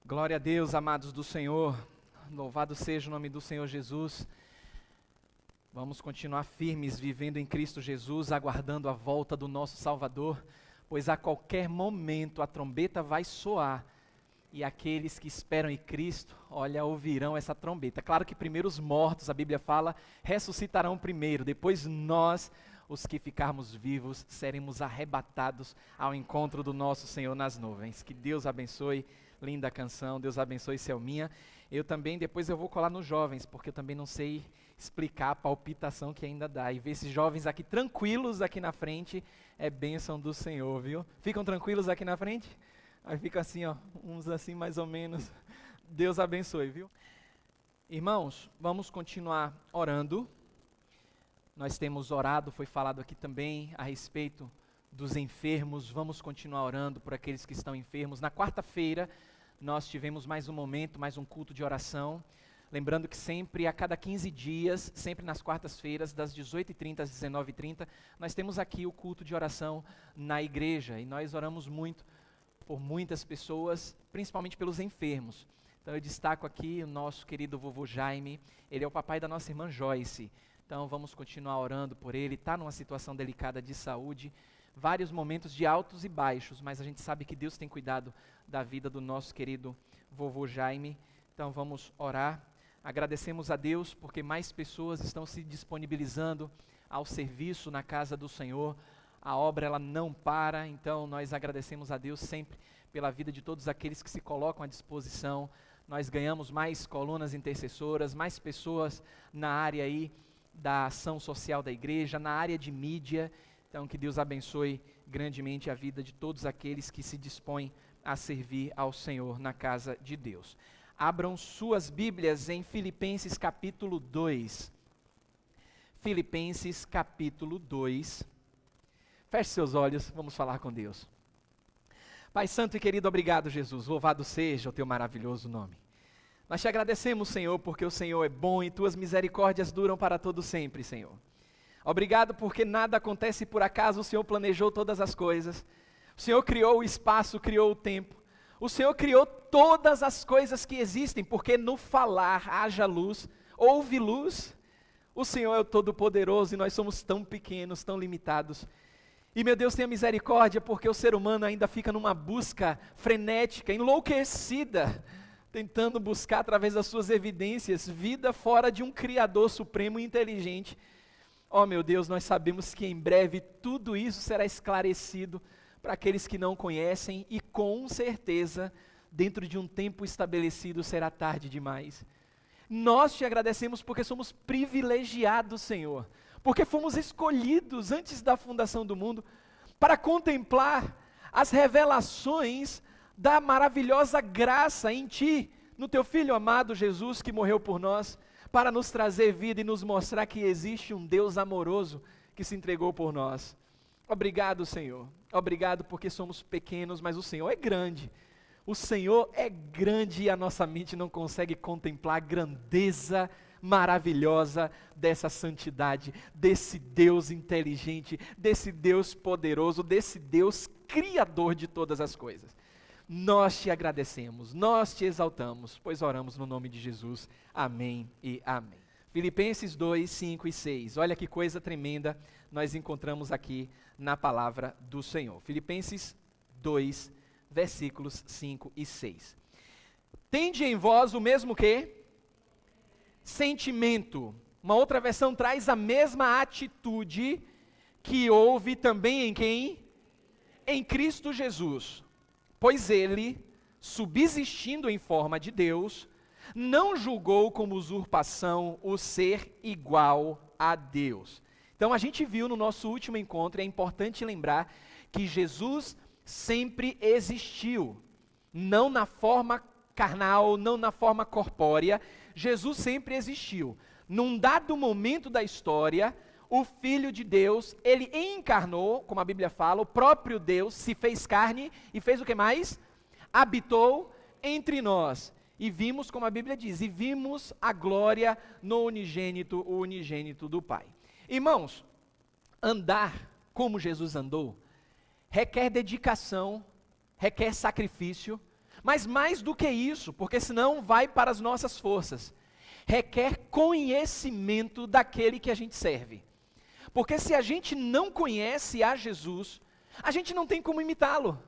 Glória a Deus, amados do Senhor, louvado seja o nome do Senhor Jesus. Vamos continuar firmes, vivendo em Cristo Jesus, aguardando a volta do nosso Salvador, pois a qualquer momento a trombeta vai soar, e aqueles que esperam em Cristo, olha, ouvirão essa trombeta. Claro que primeiro os mortos, a Bíblia fala, ressuscitarão primeiro, depois nós, os que ficarmos vivos, seremos arrebatados ao encontro do nosso Senhor nas nuvens. Que Deus abençoe. Linda canção, Deus abençoe, Selminha. Eu também, depois eu vou colar nos jovens, porque eu também não sei explicar a palpitação que ainda dá. E ver esses jovens aqui tranquilos aqui na frente, é bênção do Senhor, viu? Ficam tranquilos aqui na frente? Aí fica assim, ó, uns assim mais ou menos. Deus abençoe, viu? Irmãos, vamos continuar orando. Nós temos orado, foi falado aqui também a respeito dos enfermos. Vamos continuar orando por aqueles que estão enfermos. Na quarta-feira, nós tivemos mais um momento, mais um culto de oração. Lembrando que sempre, a cada 15 dias, sempre nas quartas-feiras, das 18h30 às 19h30, nós temos aqui o culto de oração na igreja. E nós oramos muito por muitas pessoas, principalmente pelos enfermos. Então eu destaco aqui o nosso querido vovô Jaime. Ele é o papai da nossa irmã Joyce. Então vamos continuar orando por ele. Está numa situação delicada de saúde. Vários momentos de altos e baixos, mas a gente sabe que Deus tem cuidado da vida do nosso querido vovô Jaime. Então vamos orar. Agradecemos a Deus porque mais pessoas estão se disponibilizando ao serviço na casa do Senhor. A obra ela não para, então nós agradecemos a Deus sempre pela vida de todos aqueles que se colocam à disposição. Nós ganhamos mais colunas intercessoras, mais pessoas na área aí da ação social da igreja, na área de mídia. Então, que Deus abençoe grandemente a vida de todos aqueles que se dispõem a servir ao Senhor na casa de Deus. Abram suas Bíblias em Filipenses capítulo 2. Filipenses capítulo 2. Feche seus olhos, vamos falar com Deus. Pai santo e querido, obrigado, Jesus. Louvado seja o teu maravilhoso nome. Nós te agradecemos, Senhor, porque o Senhor é bom e tuas misericórdias duram para todo sempre, Senhor. Obrigado porque nada acontece por acaso, o Senhor planejou todas as coisas. O Senhor criou o espaço, criou o tempo. O Senhor criou todas as coisas que existem, porque no falar haja luz, houve luz. O Senhor é o Todo-Poderoso e nós somos tão pequenos, tão limitados. E meu Deus, tenha misericórdia, porque o ser humano ainda fica numa busca frenética, enlouquecida, tentando buscar através das suas evidências, vida fora de um Criador supremo e inteligente. Oh meu Deus, nós sabemos que em breve tudo isso será esclarecido para aqueles que não conhecem e com certeza, dentro de um tempo estabelecido, será tarde demais. Nós te agradecemos porque somos privilegiados, Senhor, porque fomos escolhidos antes da fundação do mundo para contemplar as revelações da maravilhosa graça em Ti, no Teu Filho amado Jesus que morreu por nós, para nos trazer vida e nos mostrar que existe um Deus amoroso que se entregou por nós. Obrigado, Senhor. Obrigado porque somos pequenos, mas o Senhor é grande. O Senhor é grande e a nossa mente não consegue contemplar a grandeza maravilhosa dessa santidade, desse Deus inteligente, desse Deus poderoso, desse Deus criador de todas as coisas. Nós te agradecemos, nós te exaltamos, pois oramos no nome de Jesus. Amém e amém. Filipenses 2, 5 e 6. Olha que coisa tremenda nós encontramos aqui na palavra do Senhor. Filipenses 2, versículos 5 e 6. Tende em vós o mesmo que? Sentimento. Uma outra versão traz a mesma atitude que houve também em quem? Em Cristo Jesus. Pois ele, subsistindo em forma de Deus, não julgou como usurpação o ser igual a Deus. Então a gente viu no nosso último encontro, é importante lembrar que Jesus sempre existiu, não na forma carnal, não na forma corpórea, Jesus sempre existiu. Num dado momento da história, o Filho de Deus, ele encarnou, como a Bíblia fala, o próprio Deus se fez carne e fez o que mais? Habitou entre nós. E vimos, como a Bíblia diz, e vimos a glória no unigênito, o unigênito do Pai. Irmãos, andar como Jesus andou, requer dedicação, requer sacrifício, Mas mais do que isso, porque senão vai para as nossas forças, requer conhecimento daquele que a gente serve. Porque se a gente não conhece a Jesus, a gente não tem como imitá-lo.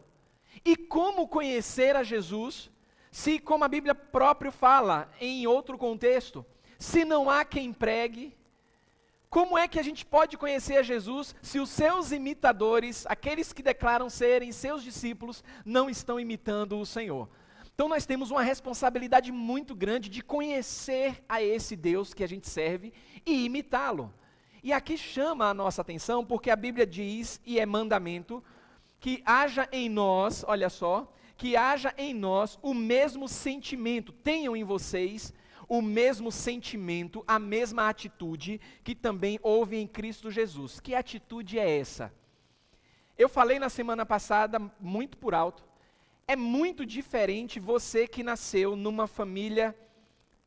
E como conhecer a Jesus, se, como a Bíblia própria fala em outro contexto, se não há quem pregue? Como é que a gente pode conhecer a Jesus se os seus imitadores, aqueles que declaram serem seus discípulos, não estão imitando o Senhor? Então nós temos uma responsabilidade muito grande de conhecer a esse Deus que a gente serve e imitá-lo. E aqui chama a nossa atenção porque a Bíblia diz, e é mandamento, que haja em nós, olha só, que haja em nós o mesmo sentimento, tenham em vocês o mesmo sentimento, a mesma atitude que também houve em Cristo Jesus. Que atitude é essa? Eu falei na semana passada, muito por alto, é muito diferente você que nasceu numa família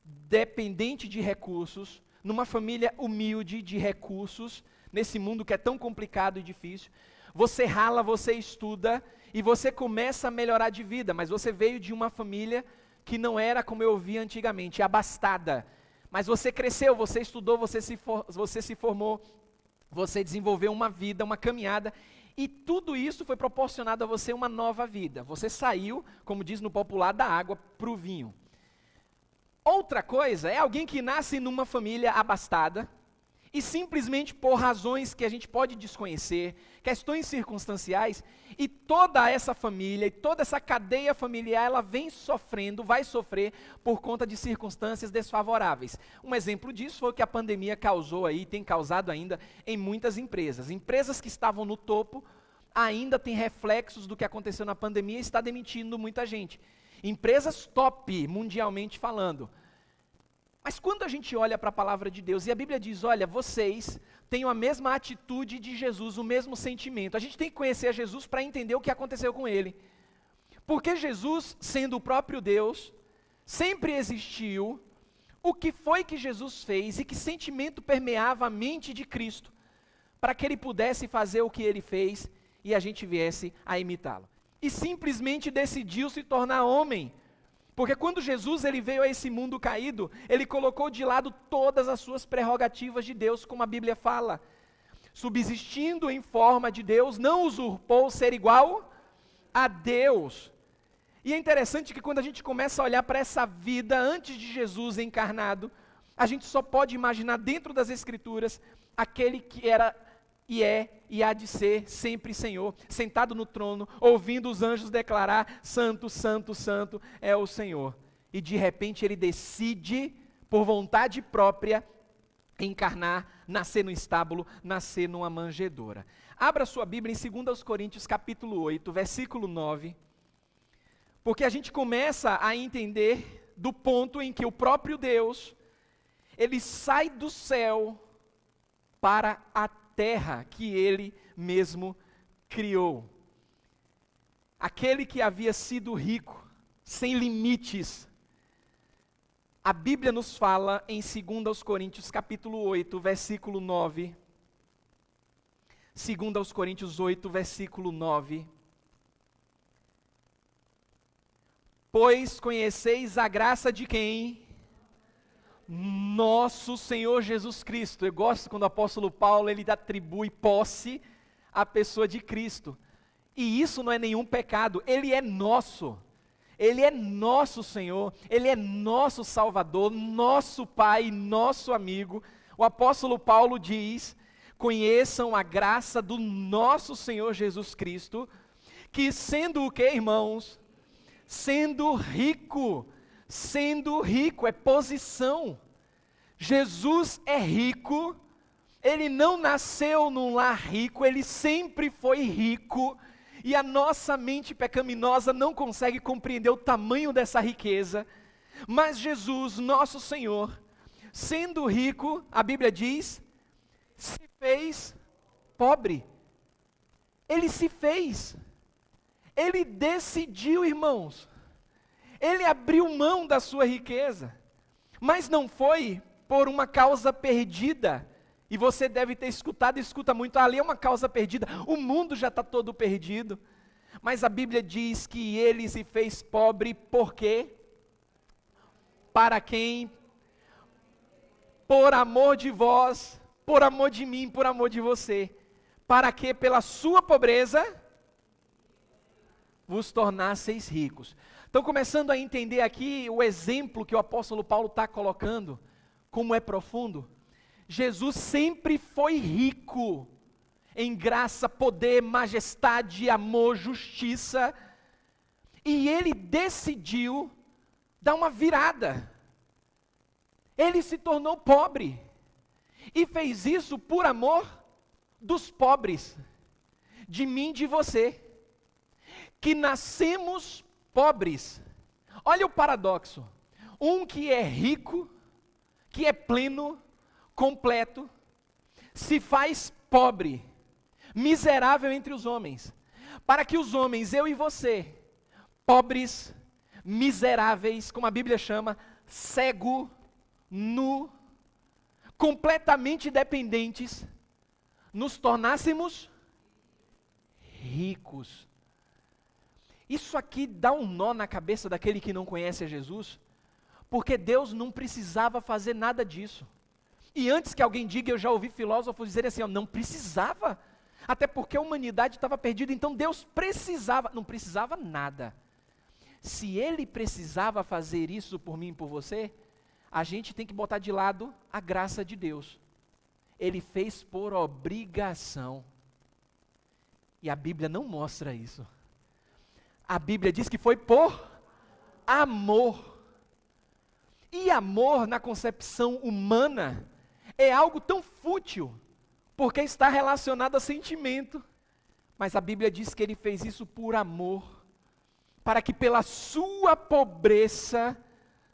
dependente de recursos, numa família humilde de recursos, nesse mundo que é tão complicado e difícil. Você rala, você estuda e você começa a melhorar de vida, mas você veio de uma família que não era como eu via antigamente, abastada. Mas você cresceu, você estudou, você se formou, você desenvolveu uma vida, uma caminhada, e tudo isso foi proporcionado a você uma nova vida. Você saiu, como diz no popular, da água para o vinho. Outra coisa é alguém que nasce numa família abastada, e simplesmente por razões que a gente pode desconhecer, questões circunstanciais, e toda essa família, e toda essa cadeia familiar, ela vem sofrendo, vai sofrer por conta de circunstâncias desfavoráveis. Um exemplo disso foi o que a pandemia causou aí, tem causado ainda em muitas empresas. Empresas que estavam no topo, ainda têm reflexos do que aconteceu na pandemia e está demitindo muita gente. Empresas top, mundialmente falando. Mas quando a gente olha para a palavra de Deus, e a Bíblia diz, olha, vocês têm a mesma atitude de Jesus, o mesmo sentimento. A gente tem que conhecer a Jesus para entender o que aconteceu com ele. Porque Jesus, sendo o próprio Deus, sempre existiu. O que foi que Jesus fez e que sentimento permeava a mente de Cristo para que ele pudesse fazer o que ele fez e a gente viesse a imitá-lo. E simplesmente decidiu se tornar homem. Porque quando Jesus ele veio a esse mundo caído, ele colocou de lado todas as suas prerrogativas de Deus, como a Bíblia fala. Subsistindo em forma de Deus, não usurpou ser igual a Deus. E é interessante que quando a gente começa a olhar para essa vida antes de Jesus encarnado, a gente só pode imaginar dentro das Escrituras aquele que era e é e há de ser sempre Senhor, sentado no trono, ouvindo os anjos declarar, santo, santo, santo é o Senhor. E de repente ele decide, por vontade própria, encarnar, nascer no estábulo, nascer numa manjedoura. Abra sua Bíblia em 2 Coríntios capítulo 8, versículo 9, porque a gente começa a entender do ponto em que o próprio Deus, ele sai do céu para a terra que ele mesmo criou. Aquele que havia sido rico, sem limites. A Bíblia nos fala em 2 Coríntios capítulo 8, versículo 9. 2 Coríntios 8, versículo 9. Pois conheceis a graça de quem? Nosso Senhor Jesus Cristo. Eu gosto quando o apóstolo Paulo ele atribui posse à pessoa de Cristo. E isso não é nenhum pecado, ele é nosso. Ele é nosso Senhor, ele é nosso Salvador, nosso Pai, nosso amigo. O apóstolo Paulo diz: conheçam a graça do nosso Senhor Jesus Cristo, que sendo o que, irmãos? Sendo rico é posição. Jesus é rico, ele não nasceu num lar rico, ele sempre foi rico, e a nossa mente pecaminosa não consegue compreender o tamanho dessa riqueza, mas Jesus, nosso Senhor, sendo rico, a Bíblia diz, se fez pobre. Ele se fez, ele decidiu, irmãos, ele abriu mão da sua riqueza, mas não foi por uma causa perdida. E você deve ter escutado, escuta muito, ali é uma causa perdida, o mundo já está todo perdido. Mas a Bíblia diz que ele se fez pobre por quê? Para quem? Por amor de vós, por amor de mim, por amor de você. Para que pela sua pobreza vos tornasseis ricos. Então, começando a entender aqui o exemplo que o apóstolo Paulo está colocando, como é profundo. Jesus sempre foi rico em graça, poder, majestade, amor, justiça, e ele decidiu dar uma virada. Ele se tornou pobre, e fez isso por amor dos pobres, de mim e de você, que nascemos pobres. Olha o paradoxo, um que é rico, que é pleno, completo, se faz pobre, miserável entre os homens, para que os homens, eu e você, pobres, miseráveis, como a Bíblia chama, cego, nu, completamente dependentes, nos tornássemos ricos. Isso aqui dá um nó na cabeça daquele que não conhece a Jesus, porque Deus não precisava fazer nada disso. E antes que alguém diga, eu já ouvi filósofos dizerem assim, não precisava, até porque a humanidade estava perdida, então Deus precisava, não precisava nada. Se Ele precisava fazer isso por mim e por você, a gente tem que botar de lado a graça de Deus. Ele fez por obrigação. E a Bíblia não mostra isso. A Bíblia diz que foi por amor. E amor, na concepção humana, é algo tão fútil, porque está relacionado a sentimento. Mas a Bíblia diz que ele fez isso por amor, para que pela sua pobreza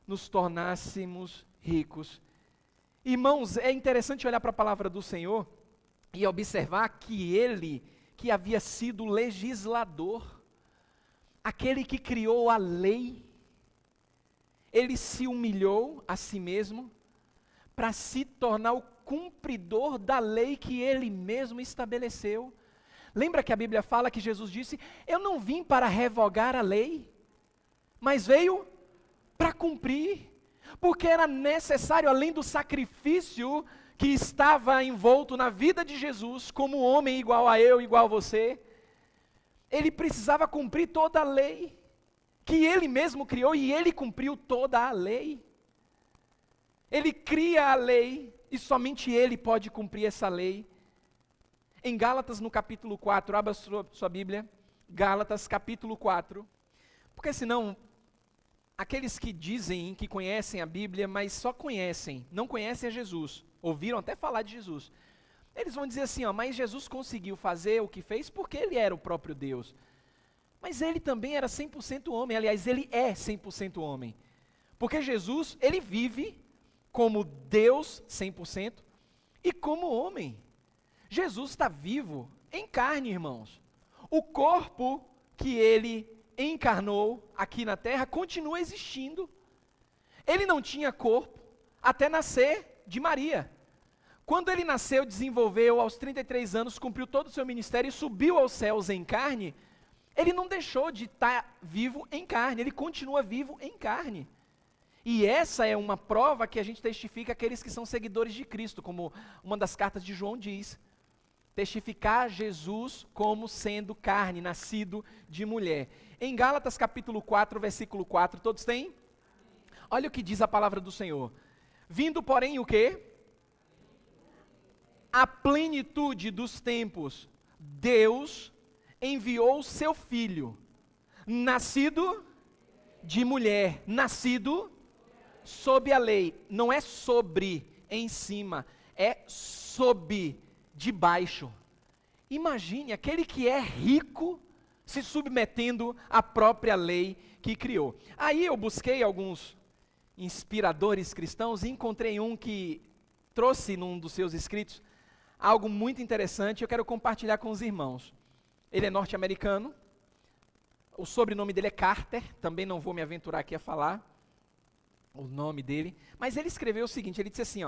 nos tornássemos ricos. Irmãos, é interessante olhar para a palavra do Senhor e observar que ele, que havia sido legislador, aquele que criou a lei, ele se humilhou a si mesmo para se tornar o cumpridor da lei que ele mesmo estabeleceu. Lembra que a Bíblia fala que Jesus disse, eu não vim para revogar a lei, mas veio para cumprir, porque era necessário, além do sacrifício que estava envolto na vida de Jesus, como homem igual a eu, igual a você, ele precisava cumprir toda a lei, que ele mesmo criou, e ele cumpriu toda a lei. Ele cria a lei, e somente ele pode cumprir essa lei. Em Gálatas, no capítulo 4, abra sua Bíblia, Gálatas, capítulo 4, porque senão, aqueles que dizem que conhecem a Bíblia, mas só conhecem, não conhecem a Jesus, ouviram até falar de Jesus, eles vão dizer assim, mas Jesus conseguiu fazer o que fez porque ele era o próprio Deus. Mas ele também era 100% homem, aliás, ele é 100% homem. Porque Jesus, ele vive como Deus 100% e como homem. Jesus está vivo em carne, irmãos. O corpo que ele encarnou aqui na terra continua existindo. Ele não tinha corpo até nascer de Maria. Quando ele nasceu, desenvolveu, aos 33 anos, cumpriu todo o seu ministério e subiu aos céus em carne, ele não deixou de estar vivo em carne, ele continua vivo em carne. E essa é uma prova que a gente testifica aqueles que são seguidores de Cristo, como uma das cartas de João diz. Testificar Jesus como sendo carne, nascido de mulher. Em Gálatas capítulo 4, versículo 4, todos têm? Olha o que diz a palavra do Senhor. Vindo, porém, o quê? A plenitude dos tempos, Deus enviou o seu Filho, nascido de mulher, nascido sob a lei. Não é sobre, em cima, é sob, debaixo. Imagine aquele que é rico se submetendo à própria lei que criou. Aí eu busquei alguns inspiradores cristãos e encontrei um que trouxe num dos seus escritos algo muito interessante, eu quero compartilhar com os irmãos. Ele é norte-americano, o sobrenome dele é Carter, também não vou me aventurar aqui a falar o nome dele, mas ele escreveu o seguinte, ele disse assim,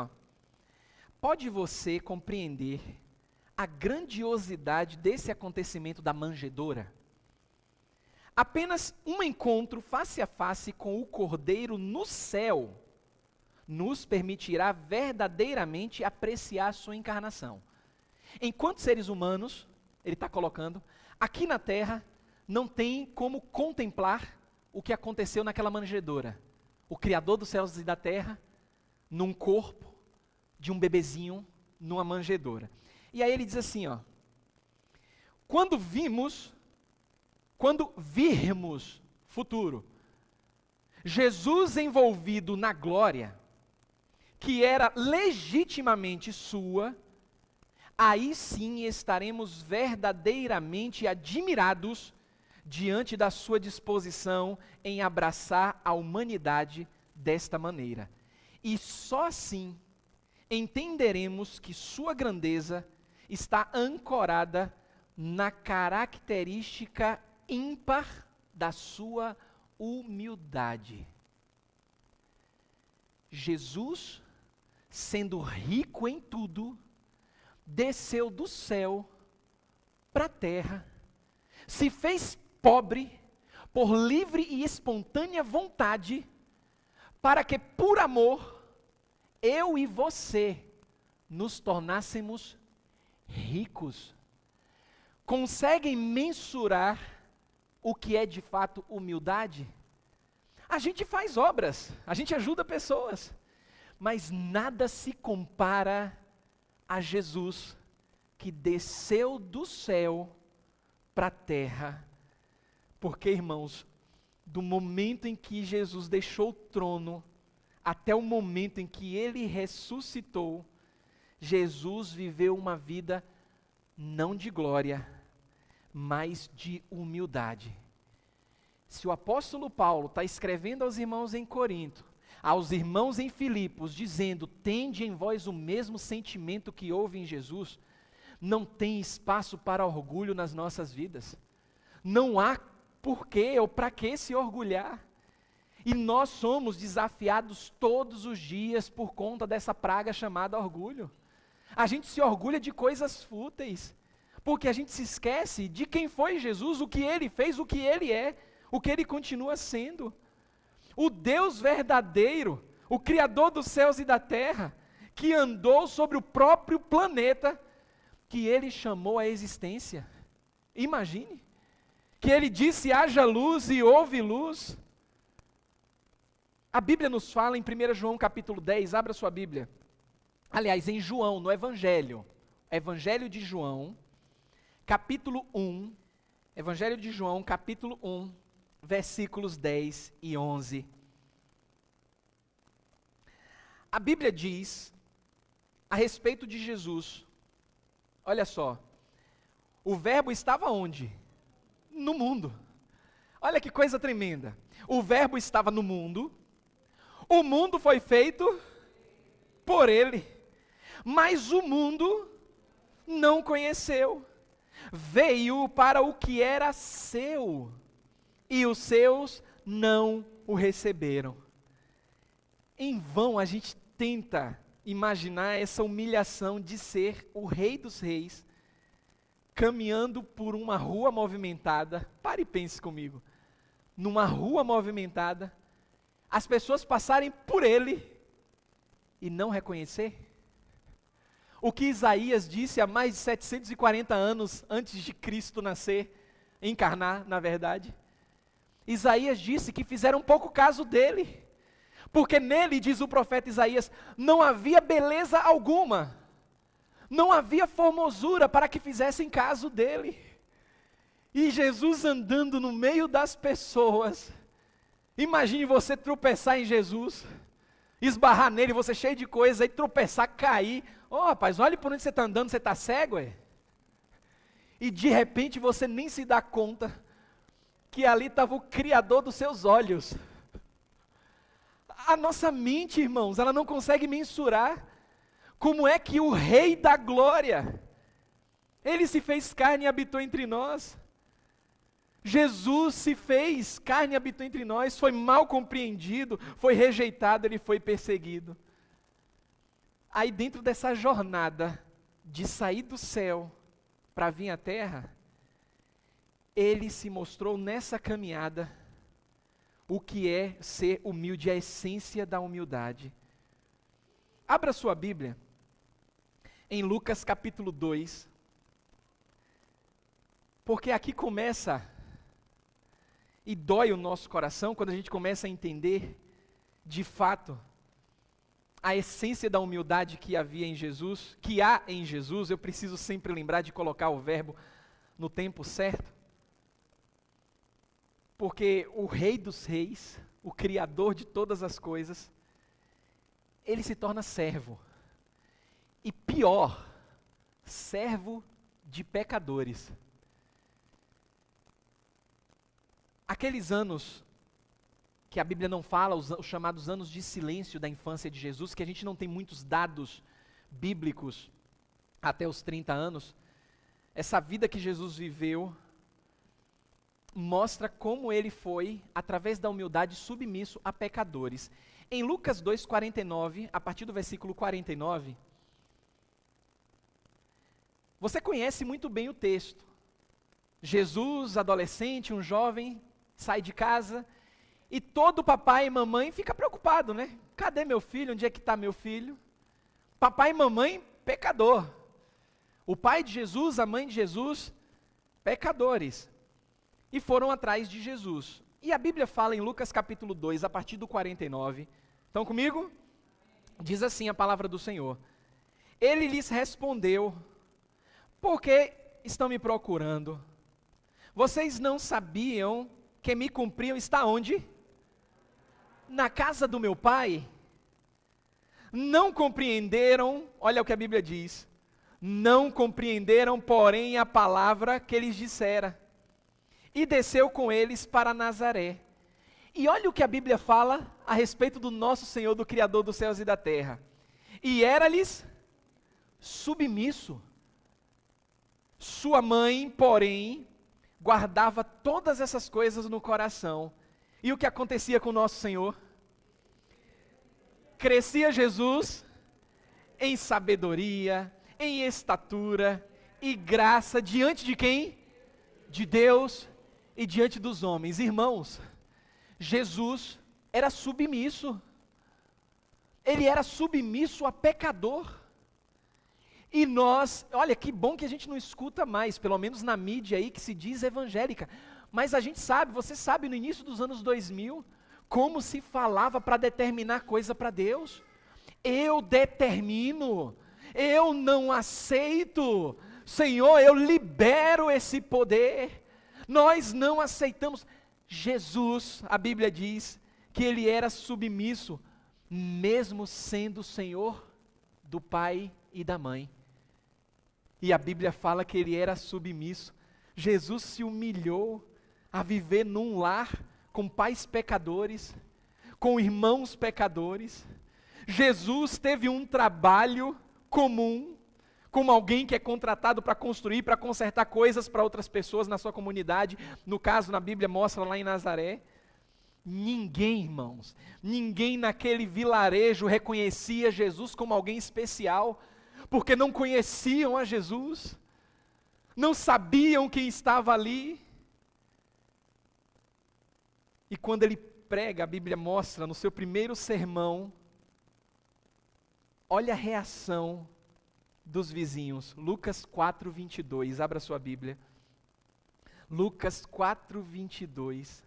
pode você compreender a grandiosidade desse acontecimento da manjedoura? Apenas um encontro face a face com o Cordeiro no céu nos permitirá verdadeiramente apreciar a sua encarnação. Enquanto seres humanos, ele está colocando, aqui na terra não tem como contemplar o que aconteceu naquela manjedoura. O Criador dos céus e da terra, num corpo de um bebezinho, numa manjedoura. E aí ele diz assim, ó, quando virmos, futuro, Jesus envolvido na glória, que era legitimamente sua, aí sim estaremos verdadeiramente admirados diante da sua disposição em abraçar a humanidade desta maneira. E só assim entenderemos que sua grandeza está ancorada na característica ímpar da sua humildade. Jesus, sendo rico em tudo, desceu do céu para a terra, se fez pobre por livre e espontânea vontade, para que por amor, eu e você nos tornássemos ricos. Conseguem mensurar o que é de fato humildade? A gente faz obras, a gente ajuda pessoas, mas nada se compara a Jesus, que desceu do céu para a terra. Porque, irmãos, do momento em que Jesus deixou o trono, até o momento em que ele ressuscitou, Jesus viveu uma vida não de glória, mas de humildade. Se o apóstolo Paulo está escrevendo aos irmãos em Corinto, aos irmãos em Filipos, dizendo, tende em vós o mesmo sentimento que houve em Jesus, não tem espaço para orgulho nas nossas vidas. Não há porquê ou para que se orgulhar. E nós somos desafiados todos os dias por conta dessa praga chamada orgulho. A gente se orgulha de coisas fúteis, porque a gente se esquece de quem foi Jesus, o que ele fez, o que ele é, o que ele continua sendo. O Deus verdadeiro, o Criador dos céus e da terra, que andou sobre o próprio planeta, que ele chamou à existência. Imagine, que ele disse, haja luz e houve luz. A Bíblia nos fala em 1 João capítulo 10, abra sua Bíblia. Aliás, em João, no Evangelho de João, capítulo 1, Evangelho de João, capítulo 1, versículos 10 e 11. A Bíblia diz, a respeito de Jesus, olha só, o verbo estava onde? No mundo. Olha que coisa tremenda. O verbo estava no mundo, o mundo foi feito por ele, mas o mundo não conheceu. Veio para o que era seu, e os seus não o receberam. Em vão a gente tenta imaginar essa humilhação de ser o Rei dos Reis, caminhando por uma rua movimentada. Pare e pense comigo. Numa rua movimentada, as pessoas passarem por ele e não reconhecer? O que Isaías disse há mais de 740 anos antes de Cristo nascer, encarnar, na verdade. Isaías disse que fizeram pouco caso dele, porque nele, diz o profeta Isaías, não havia beleza alguma, não havia formosura para que fizessem caso dele. E Jesus andando no meio das pessoas, imagine você tropeçar em Jesus, esbarrar nele, você cheio de coisa, e tropeçar, cair. Rapaz, olha por onde você está andando, você está cego, é? E de repente você nem se dá conta que ali estava o Criador dos seus olhos. A nossa mente, irmãos, ela não consegue mensurar como é que o Rei da Glória, ele se fez carne e habitou entre nós. Jesus se fez carne e habitou entre nós, foi mal compreendido, foi rejeitado, ele foi perseguido. Aí dentro dessa jornada de sair do céu para vir à terra, ele se mostrou nessa caminhada o que é ser humilde, a essência da humildade. Abra sua Bíblia em Lucas capítulo 2, porque aqui começa e dói o nosso coração quando a gente começa a entender, de fato, a essência da humildade que havia em Jesus, que há em Jesus. Eu preciso sempre lembrar de colocar o verbo no tempo certo, porque o Rei dos Reis, o Criador de todas as coisas, ele se torna servo, e pior, servo de pecadores. Aqueles anos que a Bíblia não fala, os chamados anos de silêncio da infância de Jesus, que a gente não tem muitos dados bíblicos até os 30 anos, essa vida que Jesus viveu mostra como ele foi, através da humildade, submisso a pecadores. Em Lucas 2,49, a partir do versículo 49, você conhece muito bem o texto. Jesus, adolescente, um jovem, sai de casa e todo papai e mamãe fica preocupado, né? Cadê meu filho? Onde é que está meu filho? Papai e mamãe, pecador. O pai de Jesus, a mãe de Jesus, pecadores. E foram atrás de Jesus. E a Bíblia fala em Lucas capítulo 2, a partir do 49. Estão comigo? Diz assim a palavra do Senhor. Ele lhes respondeu: por que estão me procurando? Vocês não sabiam que me cumpriam estar onde? Na casa do meu pai? Não compreenderam, olha o que a Bíblia diz, não compreenderam, porém, a palavra que eles dissera. E desceu com eles para Nazaré. E olha o que a Bíblia fala a respeito do nosso Senhor, do Criador dos céus e da terra. E era-lhes submisso. Sua mãe, porém, guardava todas essas coisas no coração. E o que acontecia com o nosso Senhor? Crescia Jesus em sabedoria, em estatura e graça diante de quem? De Deus e diante dos homens. Irmãos, Jesus era submisso. Ele era submisso a pecador. E nós, olha que bom que a gente não escuta mais, pelo menos na mídia aí que se diz evangélica, mas a gente sabe, você sabe, no início dos anos 2000, como se falava para determinar coisa para Deus. Eu determino, eu não aceito, Senhor, eu libero esse poder. Nós não aceitamos. Jesus, a Bíblia diz que ele era submisso, mesmo sendo Senhor do pai e da mãe. E a Bíblia fala que ele era submisso. Jesus se humilhou a viver num lar com pais pecadores, com irmãos pecadores. Jesus teve um trabalho comum, como alguém que é contratado para construir, para consertar coisas para outras pessoas na sua comunidade. No caso, na Bíblia mostra lá em Nazaré. Ninguém, irmãos, ninguém naquele vilarejo reconhecia Jesus como alguém especial, porque não conheciam a Jesus, não sabiam quem estava ali. E quando ele prega, a Bíblia mostra no seu primeiro sermão, olha a reação dos vizinhos. Lucas 4:22, abra sua Bíblia. Lucas 4:22.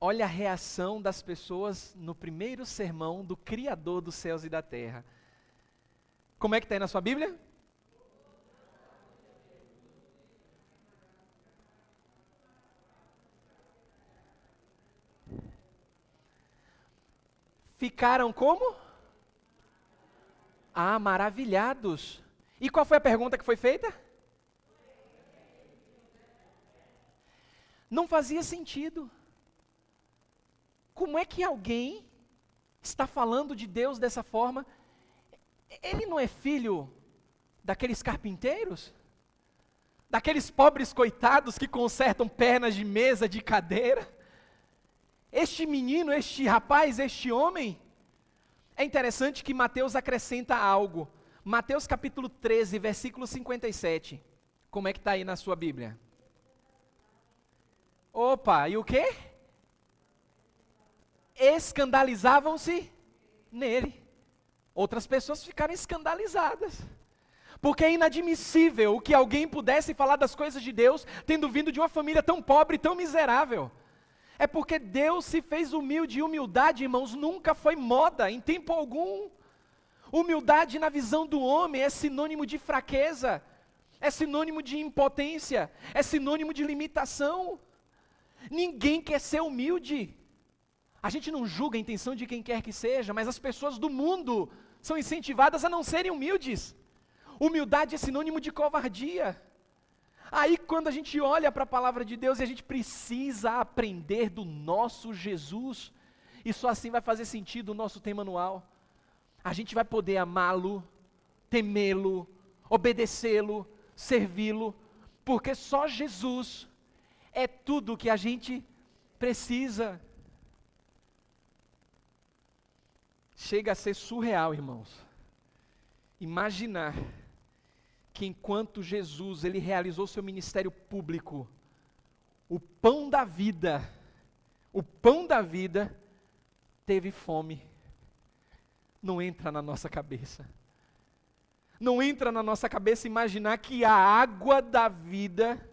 Olha a reação das pessoas no primeiro sermão do Criador dos céus e da terra. Como é que está aí na sua Bíblia? Ficaram como? Ah, maravilhados. E qual foi a pergunta que foi feita? Não fazia sentido. Como é que alguém está falando de Deus dessa forma? Ele não é filho daqueles carpinteiros? Daqueles pobres coitados que consertam pernas de mesa, de cadeira? Este menino, este rapaz, este homem? É interessante que Mateus acrescenta algo. Mateus capítulo 13, versículo 57. Como é que está aí na sua Bíblia? Opa, e o quê? Escandalizavam-se nele. Outras pessoas ficaram escandalizadas. Porque é inadmissível que alguém pudesse falar das coisas de Deus tendo vindo de uma família tão pobre, tão miserável. É porque Deus se fez humilde, e humildade, irmãos, nunca foi moda, em tempo algum. Humildade na visão do homem é sinônimo de fraqueza, é sinônimo de impotência, é sinônimo de limitação. Ninguém quer ser humilde. A gente não julga a intenção de quem quer que seja, mas as pessoas do mundo são incentivadas a não serem humildes. Humildade é sinônimo de covardia. Aí quando a gente olha para a palavra de Deus e a gente precisa aprender do nosso Jesus, e só assim vai fazer sentido o nosso tema anual. A gente vai poder amá-lo, temê-lo, obedecê-lo, servi-lo, porque só Jesus é tudo que a gente precisa. Chega a ser surreal, irmãos, imaginar que enquanto Jesus ele realizou seu ministério público, o pão da vida teve fome. Não entra na nossa cabeça. Não entra na nossa cabeça imaginar que a água da vida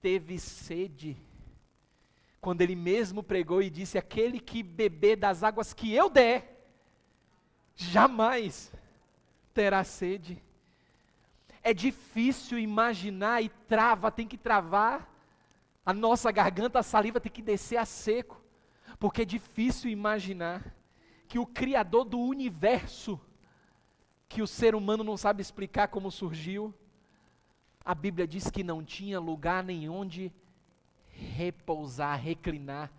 teve sede. Quando ele mesmo pregou e disse: aquele que beber das águas que eu der, jamais terá sede. É difícil imaginar e tem que travar a nossa garganta, a saliva tem que descer a seco, porque é difícil imaginar que o Criador do universo, que o ser humano não sabe explicar como surgiu, a Bíblia diz que não tinha lugar nem onde repousar, reclinar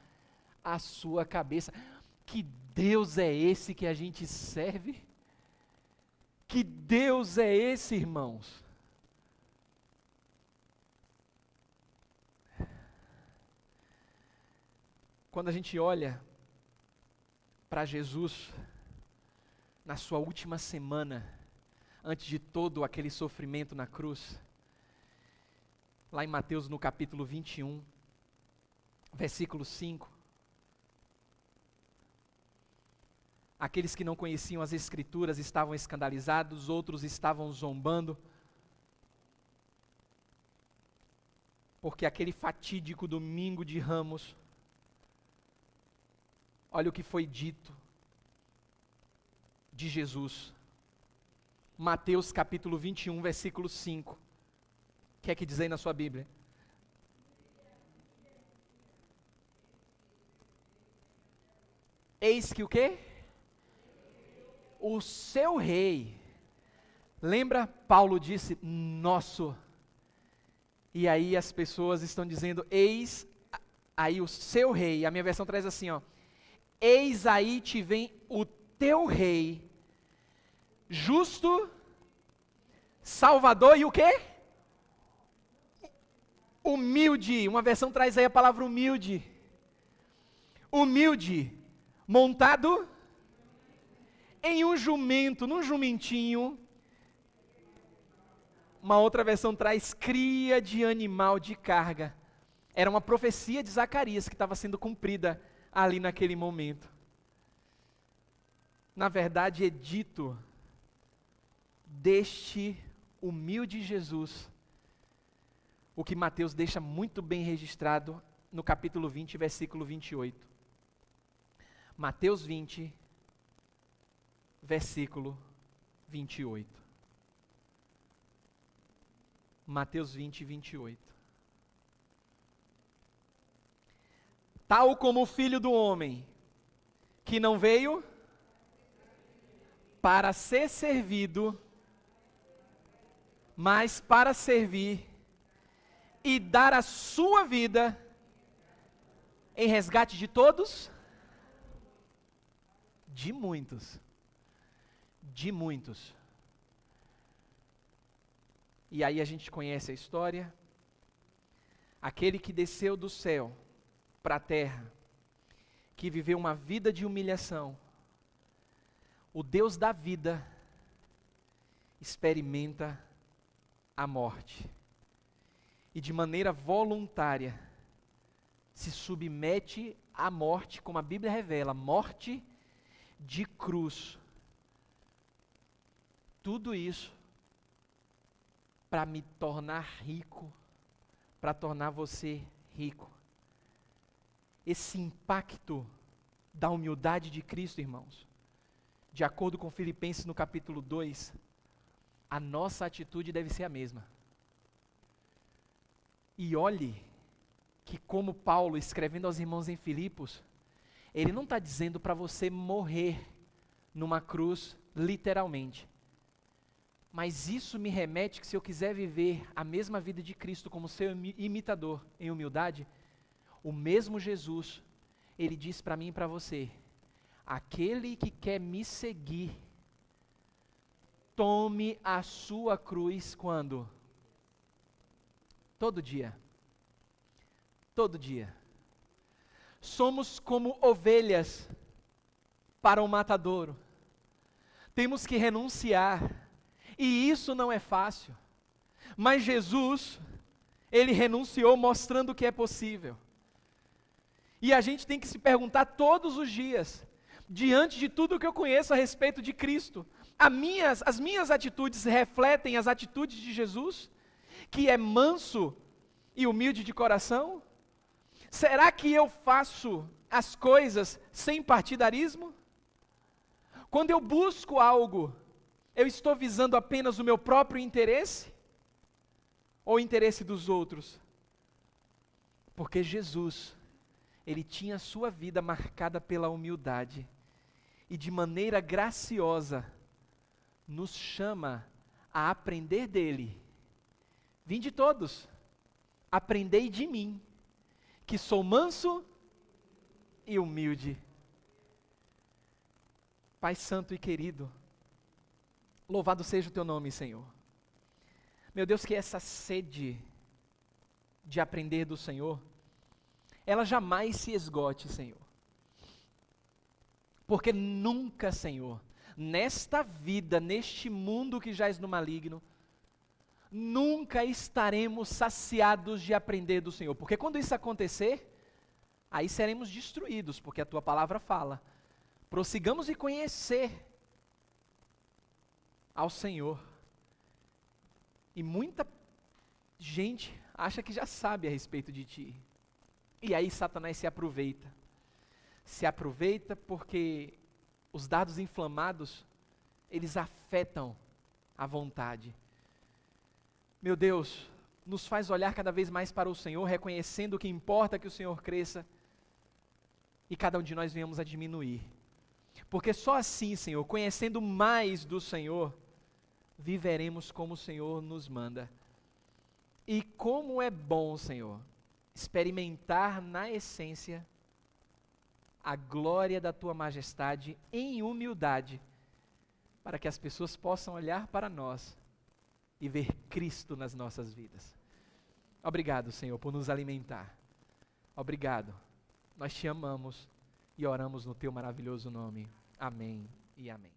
a sua cabeça. Que Deus é esse que a gente serve? Que Deus é esse, irmãos? Quando a gente olha para Jesus, na sua última semana, antes de todo aquele sofrimento na cruz, lá em Mateus no capítulo 21, versículo 5, aqueles que não conheciam as Escrituras estavam escandalizados, outros estavam zombando, porque aquele fatídico domingo de Ramos, olha o que foi dito de Jesus. Mateus capítulo 21, versículo 5. O que é que diz aí na sua Bíblia? Eis que o quê? O seu rei. Lembra? Paulo disse, nosso. E aí as pessoas estão dizendo, eis aí o seu rei. A minha versão traz assim, ó. Eis aí te vem o teu rei, justo, salvador e o quê? Humilde. Uma versão traz aí a palavra humilde. Humilde, montado em um jumento, num jumentinho. Uma outra versão traz cria de animal de carga. Era uma profecia de Zacarias que estava sendo cumprida ali naquele momento. Na verdade, é dito deste humilde Jesus, o que Mateus deixa muito bem registrado no capítulo 20, versículo 28. Mateus 20, versículo 28. Mateus 20, 28. Tal como o Filho do Homem, que não veio para ser servido, mas para servir e dar a sua vida em resgate de todos? De muitos. De muitos. E aí a gente conhece a história. Aquele que desceu do céu para a terra, que viveu uma vida de humilhação, o Deus da vida experimenta à morte. E de maneira voluntária se submete à morte, como a Bíblia revela, morte de cruz. Tudo isso para me tornar rico, para tornar você rico. Esse impacto da humildade de Cristo, irmãos, de acordo com Filipenses no capítulo 2, a nossa atitude deve ser a mesma. E olhe que, como Paulo, escrevendo aos irmãos em Filipos, ele não está dizendo para você morrer numa cruz, literalmente. Mas isso me remete que, se eu quiser viver a mesma vida de Cristo como seu imitador em humildade, o mesmo Jesus, ele diz para mim e para você: aquele que quer me seguir, tome a sua cruz quando? Todo dia. Todo dia. Somos como ovelhas para o matadouro. Temos que renunciar. E isso não é fácil. Mas Jesus, ele renunciou mostrando que é possível. E a gente tem que se perguntar todos os dias, diante de tudo que eu conheço a respeito de Cristo, as minhas atitudes refletem as atitudes de Jesus, que é manso e humilde de coração? Será que eu faço as coisas sem partidarismo? Quando eu busco algo, eu estou visando apenas o meu próprio interesse? Ou o interesse dos outros? Porque Jesus, ele tinha a sua vida marcada pela humildade, e de maneira graciosa, nos chama a aprender dele. Vinde todos, aprendei de mim, que sou manso e humilde. Pai santo e querido, louvado seja o teu nome, Senhor. Meu Deus, que essa sede de aprender do Senhor, ela jamais se esgote, Senhor. Porque nunca, Senhor, nesta vida, neste mundo que jaz no maligno, nunca estaremos saciados de aprender do Senhor. Porque quando isso acontecer, aí seremos destruídos, porque a tua palavra fala: prossigamos e conhecer ao Senhor. E muita gente acha que já sabe a respeito de ti. E aí Satanás se aproveita. Se aproveita porque os dardos inflamados, eles afetam a vontade. Meu Deus, nos faz olhar cada vez mais para o Senhor, reconhecendo que importa que o Senhor cresça e cada um de nós venhamos a diminuir. Porque só assim, Senhor, conhecendo mais do Senhor, viveremos como o Senhor nos manda. E como é bom, Senhor, experimentar na essência a glória da Tua majestade em humildade, para que as pessoas possam olhar para nós e ver Cristo nas nossas vidas. Obrigado, Senhor, por nos alimentar. Obrigado. Nós te amamos e oramos no Teu maravilhoso nome. Amém e amém.